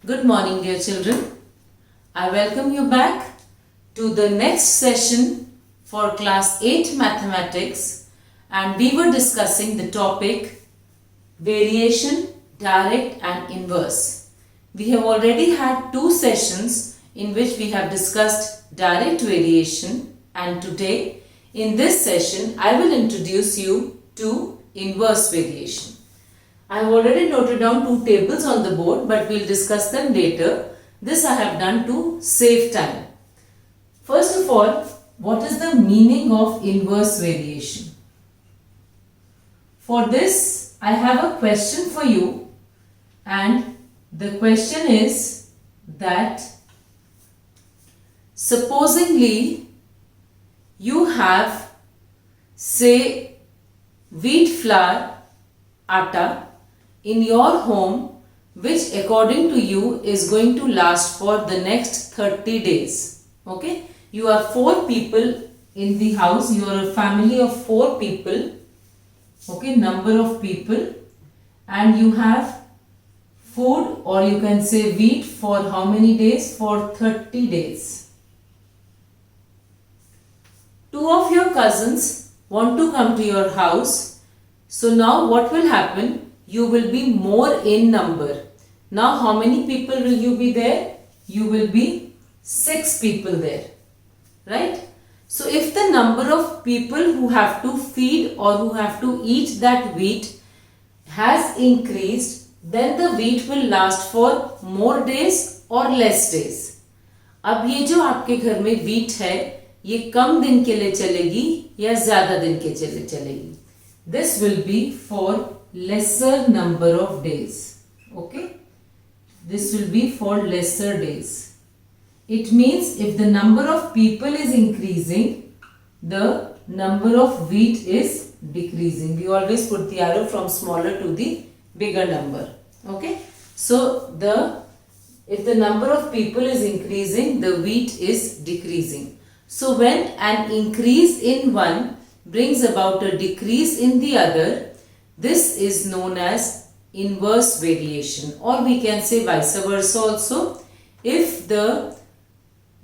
Good morning, dear children. I welcome you back to the next session for class 8 mathematics, and we were discussing the topic variation, direct and inverse. We have already had 2 sessions in which we have discussed direct variation, and today in this session I will introduce you to inverse variation. I have already noted down 2 tables on the board, but we will discuss them later. This I have done to save time. First of all, what is the meaning of inverse variation? For this, I have a question for you, and the question is that supposingly you have, say, wheat flour, atta, in your home, which according to you is going to last for the next 30 days. Okay, you are 4 people in the house, you are a family of 4 people, okay, number of people, and you have food, or you can say wheat, for how many days? For 30 days. 2 of your cousins want to come to your house. So now what will happen? You will be more in number. Now how many people will you be there? You will be 6 people there, right? So if the number of people who have to feed or who have to eat that wheat has increased, then the wheat will last for more days or less days. अब ये जो आपके घर में wheat है, ये कम दिन के लिए चलेगी या ज़्यादा दिन के लिए चलेगी? This will be for lesser number of days. Okay, this will be for lesser days. It means if the number of people is increasing, the number of wheat is decreasing. We always put the arrow from smaller to the bigger number. Okay, so if the number of people is increasing, the wheat is decreasing. So when an increase in one brings about a decrease in the other, this is known as inverse variation, or we can say vice versa also. If there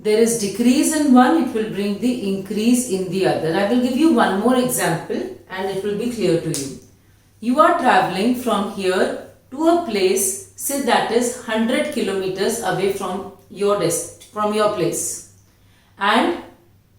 is decrease in one, it will bring the increase in the other. I will give you one more example and it will be clear to you. You are traveling from here to a place, say that is 100 kilometers away from your place, and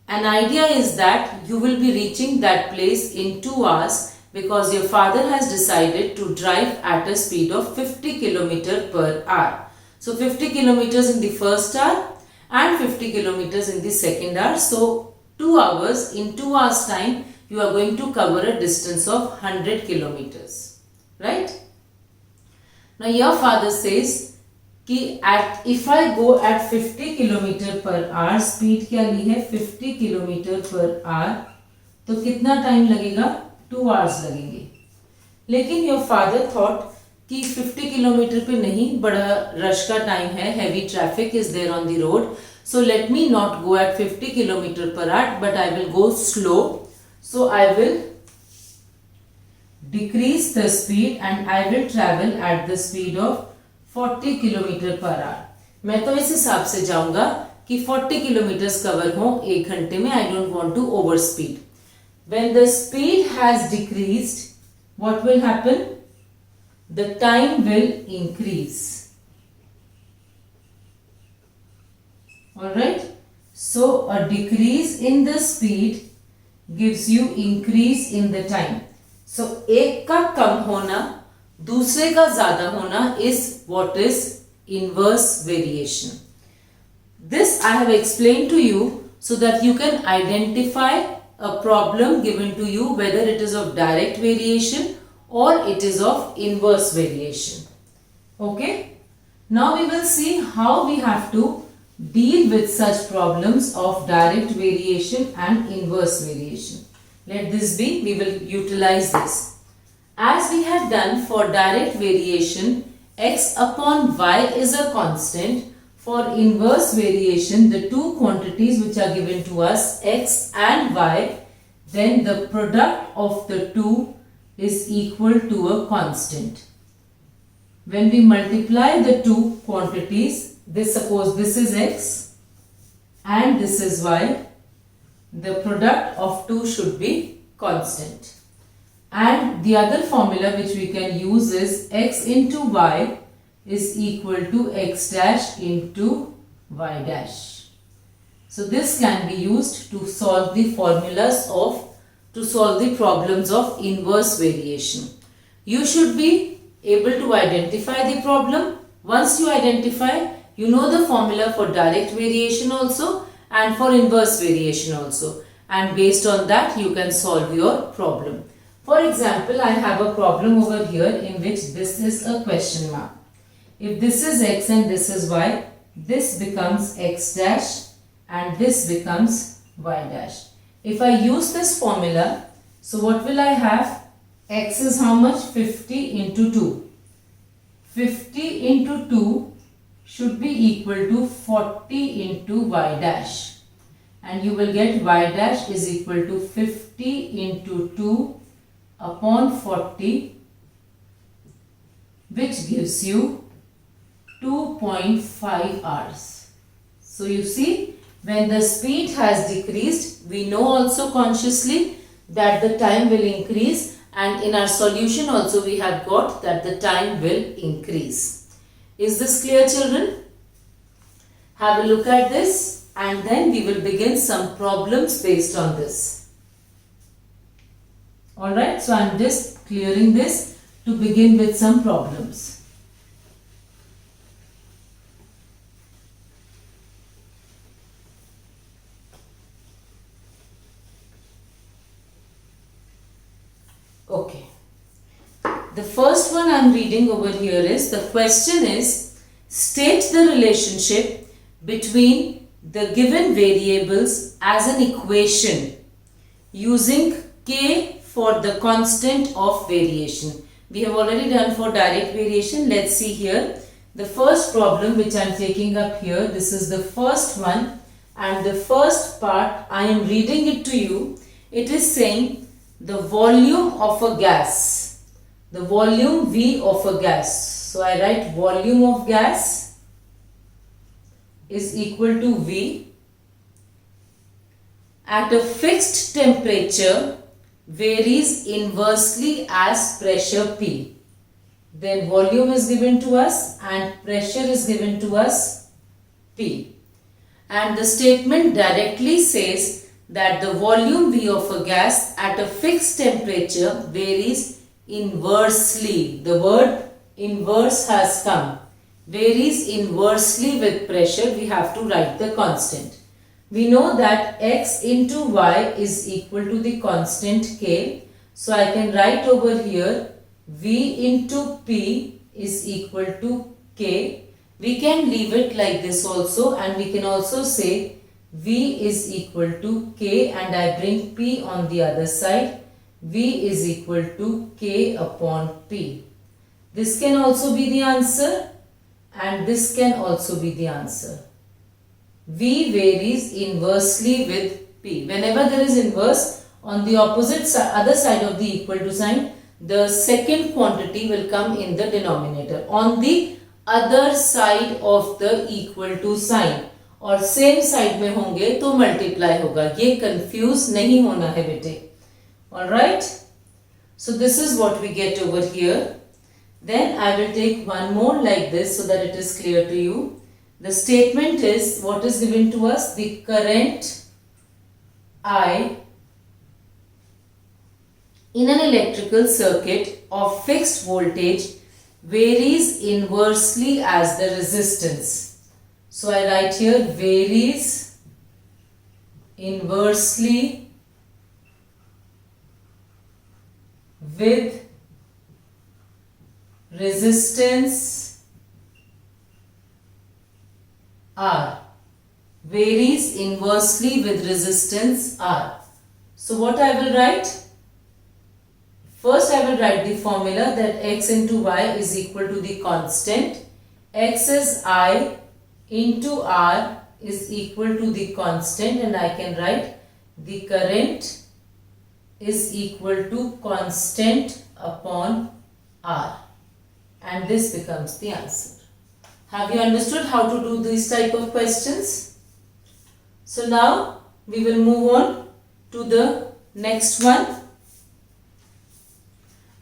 an idea is that you will be reaching that place in 2 hours because your father has decided to drive at a speed of 50 km per hour. So 50 kilometers in the first hour and 50 kilometers in the second hour. So 2 hours, in 2 hours time you are going to cover a distance of 100 kilometers. Right? Now your father says कि if I go at 50 km per hour, speed क्या ली है 50 km per hour, तो कितना time लगेगा? 2 hours लगेंगे. लेकिन your father thought कि 50 km पे नहीं, बड़ा रश का टाइम है, heavy traffic is there on the road, so let me not go at 50 km per hour, but I will go slow. So I will decrease the speed and I will travel at the speed of 40 km per hour. मैं तो इस हिसाब से जाऊंगा कि 40 kilometres cover हो 1 घंटे में. I don't want to over speed. When the speed has decreased, what will happen? The time will increase. Alright? So a decrease in the speed gives you increase in the time. So एक का कम होना, दूसरे का ज़्यादा होना is what is inverse variation. This I have explained to you so that you can identify a problem given to you, whether it is of direct variation or it is of inverse variation. Okay? Now we will see how we have to deal with such problems of direct variation and inverse variation. Let this be, we will utilize this. As we have done for direct variation, x upon y is a constant. For inverse variation, the 2 quantities which are given to us, x and y, then the product of the 2 is equal to a constant. when we multiply the two quantities, suppose this is x and this is y, the product of two should be constant. And the other formula which we can use is x into y is equal to x dash into y dash. So this can be used to solve the problems of inverse variation. You should be able to identify the problem. Once you identify, you know the formula for direct variation also and for inverse variation also, and based on that you can solve your problem. For example, I have a problem over here in which this is a question mark. If this is x and this is y, this becomes x dash and this becomes y dash. If I use this formula, so what will I have? X is how much? 50 into 2. 50 into 2 should be equal to 40 into y dash. And you will get y dash is equal to 50 into 2 upon 40, which gives you 2.5 hours. So you see, when the speed has decreased, we know also consciously that the time will increase, and in our solution also we have got that the time will increase. Is this clear, children? Have a look at this and then we will begin some problems based on this. Alright, so I am just clearing this to begin with some problems. Okay. The first one I am reading over here is, the question is, state the relationship between the given variables as an equation using k for the constant of variation. We have already done for direct variation. Let's see here. The first problem which I am taking up here, this is the first one, and the first part I am reading it to you. It is saying the volume of a gas, the volume V of a gas. So I write volume of gas is equal to V at a fixed temperature varies inversely as pressure P. Then volume is given to us and pressure is given to us P. And the statement directly says that the volume V of a gas at a fixed temperature varies inversely. The word inverse has come. Varies inversely with pressure. We have to write the constant. We know that x into y is equal to the constant k. So I can write over here V into P is equal to k. We can leave it like this also, and we can also say V is equal to k, and I bring P on the other side. V is equal to k upon P. This can also be the answer and this can also be the answer. V varies inversely with P. Whenever there is inverse, on the opposite other side of the equal to sign, the second quantity will come in the denominator. On the other side of the equal to sign, और same side में होंगे तो multiply होगा. ये confuse नहीं होना है बेटे. Alright, so this is what we get over here. Then I will take one more like this so that it is clear to you. The statement is, what is given to us? The current I in an electrical circuit of fixed voltage varies inversely as the resistance. So I write here varies inversely with resistance R. Varies inversely with resistance R. So what I will write? First I will write the formula that x into y is equal to the constant. X is I into R is equal to the constant, and I can write the current is equal to constant upon R. and this becomes the answer. Have you understood how to do these type of questions? So now we will move on to the next one.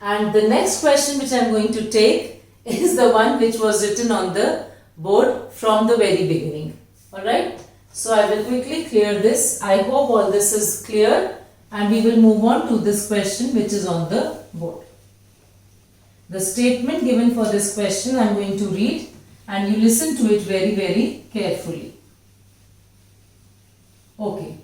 And the next question which I am going to take is the one which was written on the board from the very beginning. Alright. So I will quickly clear this. I hope all this is clear, and we will move on to this question which is on the board. The statement given for this question I am going to read, and you listen to it very carefully. Okay.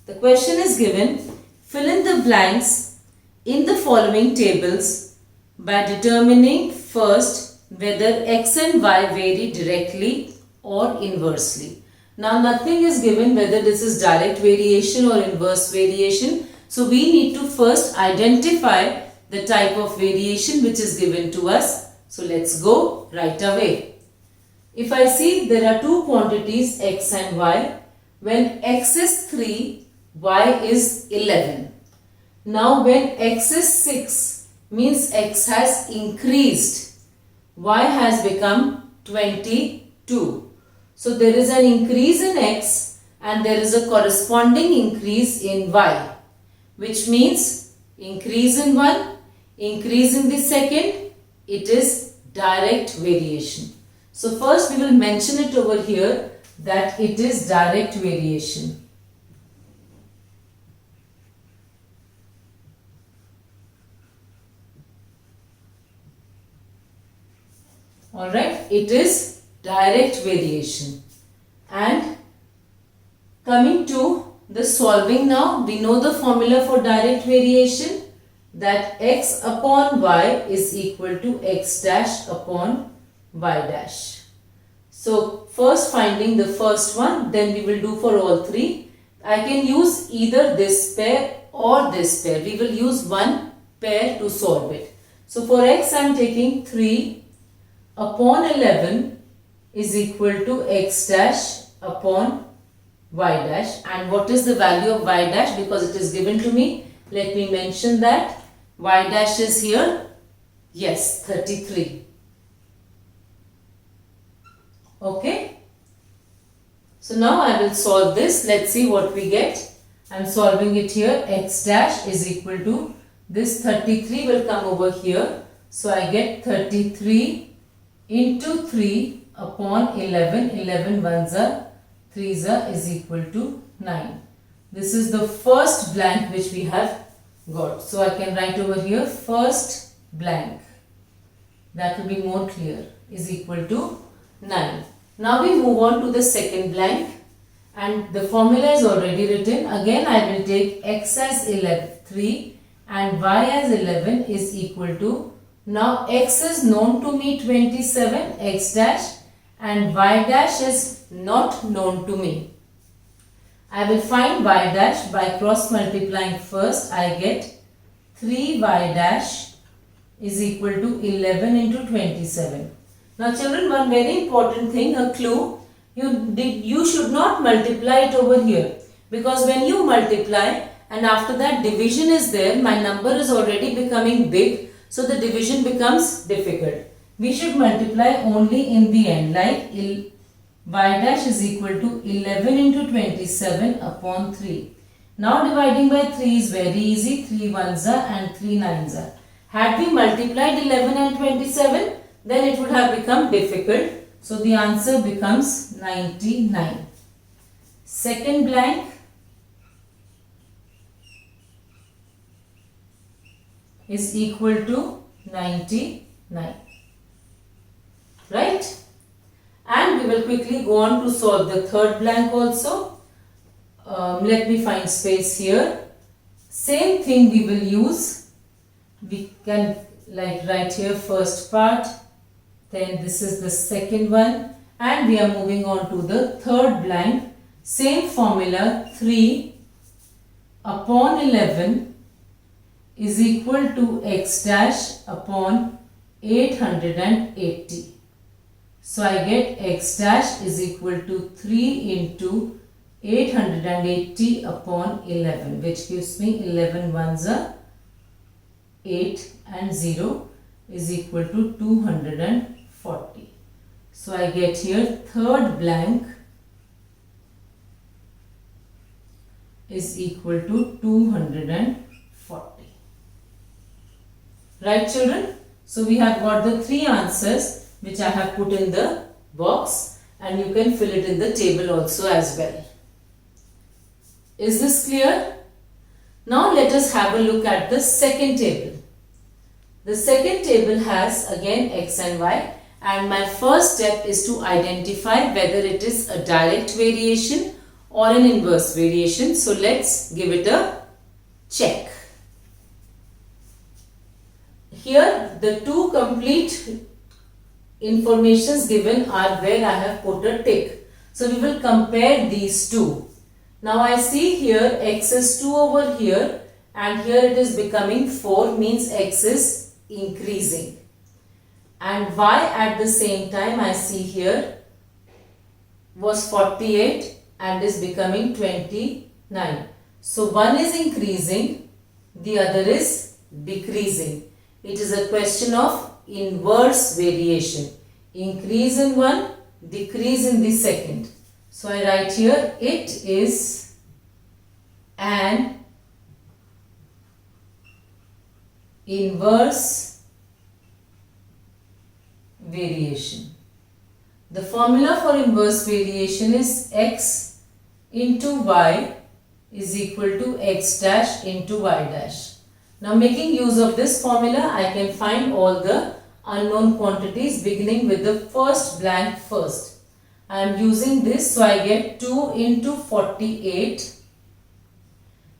The question is given, fill in the blanks in the following tables by determining first whether x and y vary directly or inversely. Now nothing is given whether this is direct variation or inverse variation. So we need to first identify the type of variation which is given to us. So let's go right away. If I see there are two quantities x and y. When x is 3, y is 11. Now when x is 6 means x has increased. Y has become 22. So there is an increase in x and there is a corresponding increase in y, which means increase in one, increase in the second, it is direct variation. So first we will mention it over here that it is direct variation. Alright, it is direct variation. And coming to the solving now, we know the formula for direct variation, that x upon y is equal to x dash upon y dash. So first finding the first one, then we will do for all three. I can use either this pair or this pair. We will use one pair to solve it. So for x I am taking 3 upon 11 is equal to x dash upon y dash. And what is the value of y dash? Because it is given to me. Let me mention that. Y dash is here. Yes, 33. Okay. So now I will solve this. Let's see what we get. I am solving it here. X dash is equal to this 33 will come over here. So I get 33 into 3 upon 11. 11 ones are 3s are is equal to 9. This is the first blank which we have got. So I can write over here first blank. That will be more clear. Is equal to 9. Now we move on to the second blank, and the formula is already written. Again I will take x as 3 and y as 11 is equal to, now x is known to me 27, x dash, and y dash is not known to me. I will find y dash by cross multiplying first. I get 3y dash is equal to 11 into 27. Now children, one very important thing, a clue, you should not multiply it over here, because when you multiply and after that division is there, my number is already becoming big, so the division becomes difficult. We should multiply only in the end, like y dash is equal to 11 into 27 upon 3. Now dividing by 3 is very easy, 3 ones are and 3 nines are. Had we multiplied 11 and 27, then it would have become difficult. So the answer becomes 99. Second blank is equal to 99. Right? And we will quickly go on to solve the third blank also. Let me find space here. Same thing we will use. We can like write here first part. Then this is the second one, and we are moving on to the third blank. Same formula, 3 upon 11 is equal to x dash upon 880. So I get x dash is equal to 3 into 880 upon 11, which gives me 11 ones are 8 and 0. is equal to 240. So I get here third blank is equal to 240. Right, children? So we have got the three answers which I have put in the box, and you can fill it in the table also as well. Is this clear? Now let us have a look at the second table. The second table has again x and y, and my first step is to identify whether it is a direct variation or an inverse variation. So let's give it a check. Here the two complete informations given are where I have put a tick. So we will compare these two. Now I see here x is 2 over here, and here it is becoming 4, means x is increasing. And y at the same time I see here was 48 and is becoming 29. So one is increasing, the other is decreasing. It is a question of inverse variation. Increase in one, decrease in the second. So I write here it is an inverse variation. The formula for inverse variation is x into y is equal to x dash into y dash. Now making use of this formula, I can find all the unknown quantities beginning with the first blank first. I am using this, so I get 2 into 48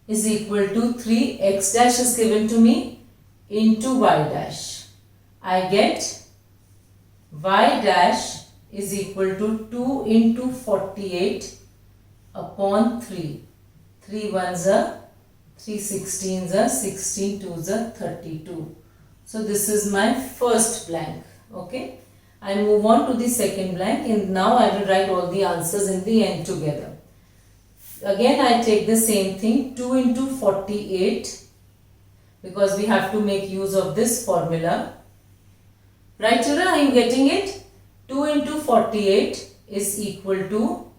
is equal to 3, x dash is given to me, into y dash. I get y dash is equal to 2 into 48 upon 3. 3 ones are 3 16s are 16 2s are 32. So this is my first blank. Okay. I move on to the second blank, and now I will write all the answers in the end together. Again I take the same thing, 2 into 48, because we have to make use of this formula. Right, children, are you getting it? 2 into 48 is equal to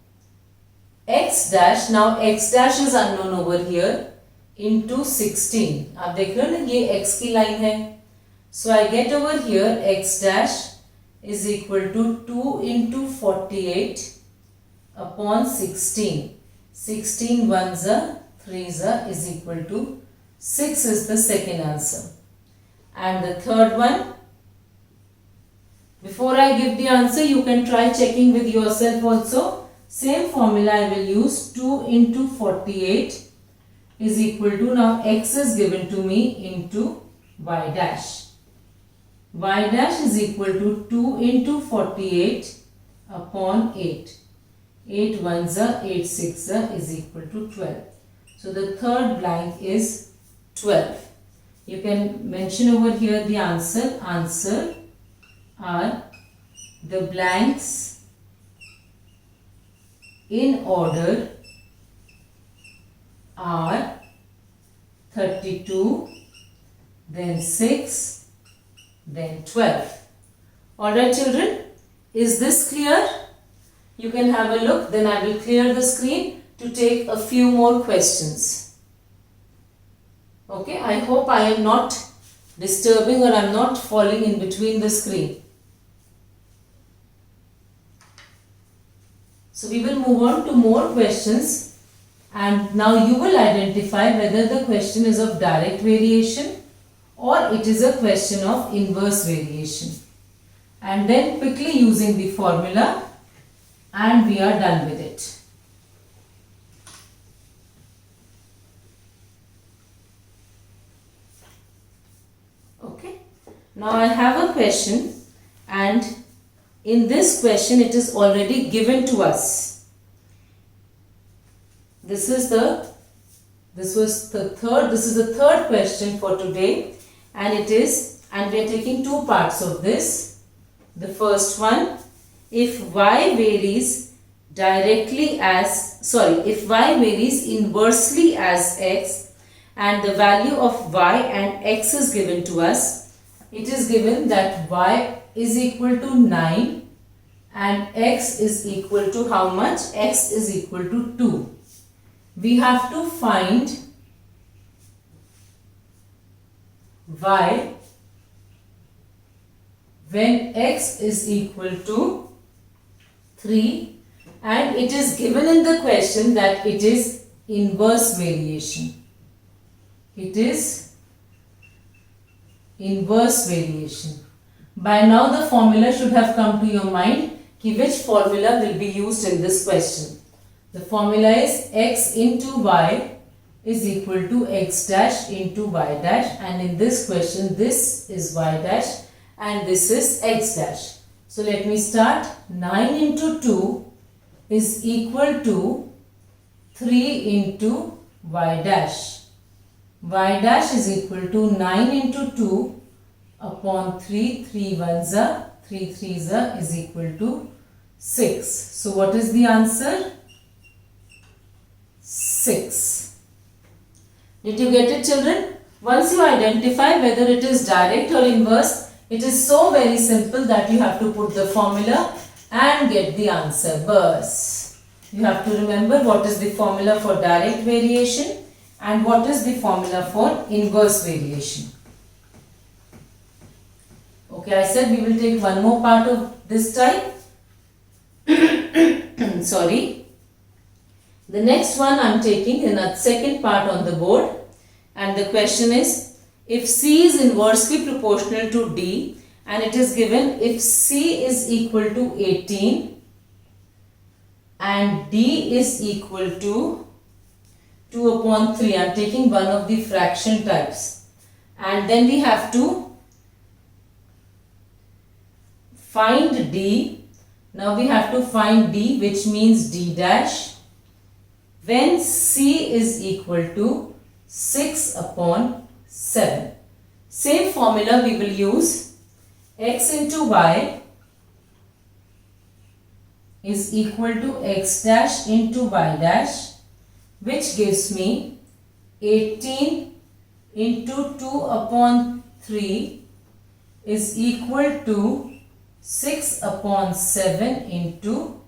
x dash. Now x dash is unknown over here, into 16. आप देख रहे हो ना, ये x की line है. So I get over here x dash is equal to 2 into 48 upon 16. 16 ones are 3s are is equal to 6 is the second answer. And the third one, before I give the answer, you can try checking with yourself also. Same formula I will use, 2 into 48 is equal to, now x is given to me, into y dash. Y dash is equal to 2 into 48 upon 8. 8 ones are 8 6 is equal to 12. So the third blank is 12. You can mention over here the answer. Answer are the blanks in order are 32, then 6, then 12. Alright, children, is this clear? You can have a look, then I will clear the screen to take a few more questions. Okay, I hope I am not disturbing or I am not falling in between the screen. So we will move on to more questions, and now you will identify whether the question is of direct variation or it is a question of inverse variation. And then quickly using the formula, and we are done with it. Okay. Now I have a question, and in this question it is already given to us. This is the third question for today, and we are taking two parts of this. The first one, if y varies inversely as x, and the value of y and x is given to us, it is given that y is equal to 9 and x is equal to how much? X is equal to 2. We have to find y when x is equal to 3, and it is given in the question that it is inverse variation. It is inverse variation. By now the formula should have come to your mind. Which formula will be used in this question? The formula is x into y is equal to x dash into y dash, and in this question this is y dash and this is x dash. So let me start. 9 into 2 is equal to 3 into y dash. Y dash is equal to 9 into 2 upon 3. 3 ones are, 3 threes are is equal to 6. So what is the answer? 6. Did you get it, children? Once you identify whether it is direct or inverse, it is so very simple that you have to put the formula and get the answer. Bas. You have to remember what is the formula for direct variation and what is the formula for inverse variation. Okay, I said we will take one more part of this type. Sorry. The next one I am taking in a second part on the board, and the question is, if C is inversely proportional to D and it is given if C is equal to 18 and D is equal to 2 upon 3. I am taking one of the fraction types, and then we have to find D. Now we have to find D, which means D dash, when C is equal to 6 upon 7. Same formula we will use. X into y is equal to x dash into y dash, which gives me 18 into 2 upon 3 is equal to 6 upon 7 into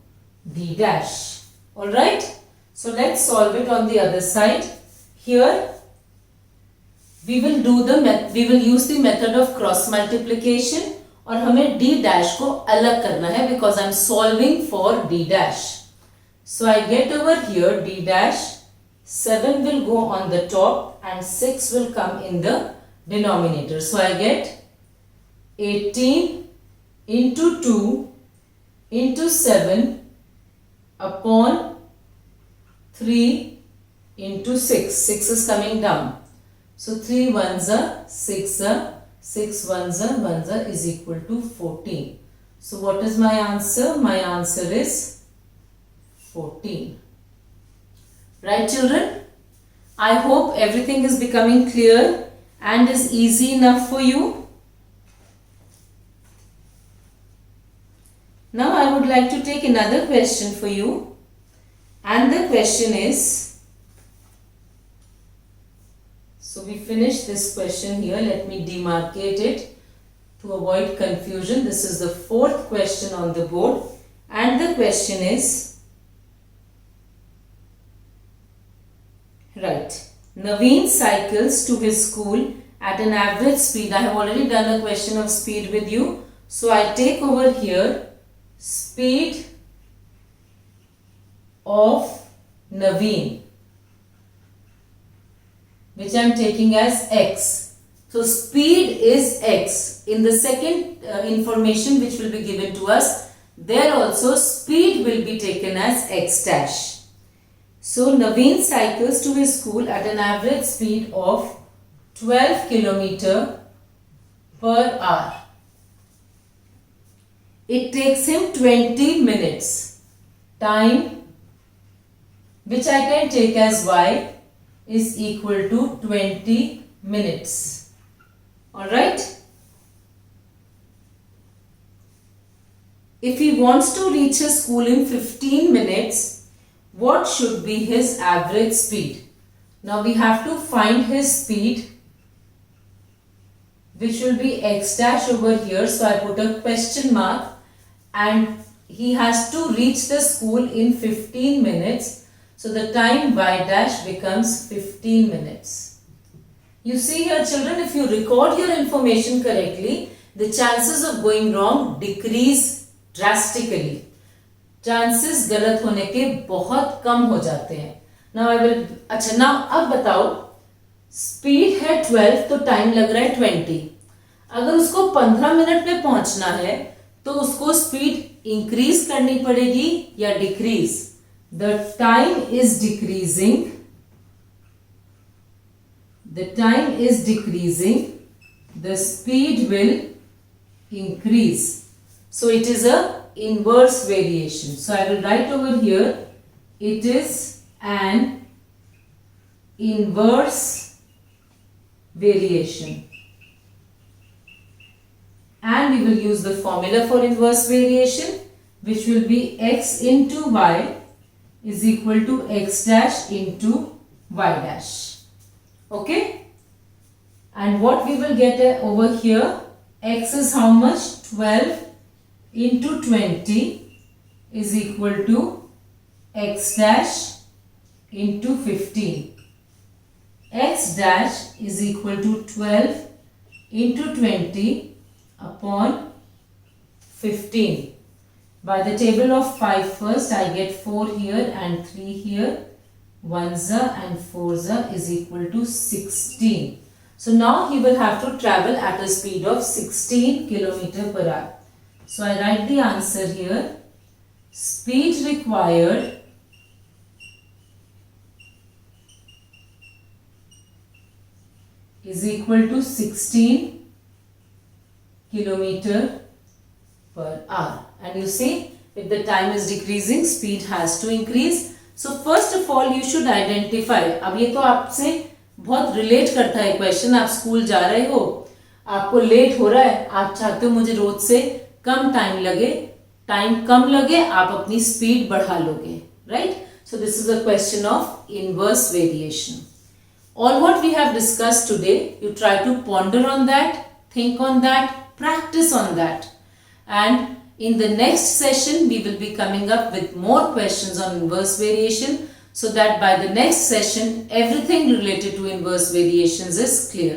d dash. Alright. So let's solve it on the other side. Here we will use the method of cross multiplication, और हमें d dash को अलग करना है because I am solving for d dash. So I get over here d dash, 7 will go on the top and 6 will come in the denominator. So I get 18 into 2 into 7 upon 3 into 6. 6 is coming down. So 3 ones are 6 are, 6 ones are, 1s are is equal to 14. So what is my answer? My answer is 14. Right, children? I hope everything is becoming clear and is easy enough for you. Now I would like to take another question for you, and the question is, so we finish this question here. Let me demarcate it to avoid confusion. This is the fourth question on the board, and the question is, right, Naveen cycles to his school at an average speed. I have already done a question of speed with you, so I take over here speed of Naveen, which I am taking as x. So speed is x. In the second information which will be given to us, there also speed will be taken as x dash. So Naveen cycles to his school at an average speed of 12 km per hour. It takes him 20 minutes. Time, which I can take as y, is equal to 20 minutes. Alright? If he wants to reach his school in 15 minutes, what should be his average speed? Now we have to find his speed which will be x dash over here. So I put a question mark, and he has to reach the school in 15 minutes. So the time y dash becomes 15 minutes. You see here children, if you record your information correctly, the chances of going wrong decrease drastically. Chances गलत होने के बहुत कम हो जाते हैं. Now I will, अच्छा now अब बताओ, स्पीड है 12 तो टाइम लग रहा है 20. अगर उसको 15 मिनट में पहुंचना है तो उसको स्पीड इंक्रीज करनी पड़ेगी या decrease. The time is decreasing, the time is decreasing, the speed will increase. So it is a inverse variation. So I will write over here, it is an inverse variation. And we will use the formula for inverse variation, which will be x into y is equal to x dash into y dash. Okay? And what we will get over here, x is how much? 12 into 20 is equal to x dash into 15. X dash is equal to 12 into 20 upon 15. By the table of 5 first, I get 4 here and 3 here. 1 and 4 is equal to 16. So now he will have to travel at a speed of 16 km per hour. So I write the answer here. Speed required is equal to 16 km per hour. And you see, if the time is decreasing, speed has to increase. So first of all, you should identify. अब ये तो आपसे बहुत relate करता है question. आप school जा रहे हो, आपको लेट हो रहा है, आप चाहते हो मुझे रोज से कम टाइम लगे, टाइम कम लगे, आप अपनी स्पीड बढ़ा लोगे, right? So this is a question of inverse variation. All what we have discussed today, you try to ponder on that, think on that, practice on that. And in the next session, we will be coming up with more questions on inverse variation, so that by the next session, everything related to inverse variations is clear.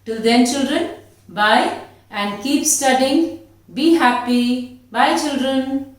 Till then children, bye and keep studying. Be happy. Bye children.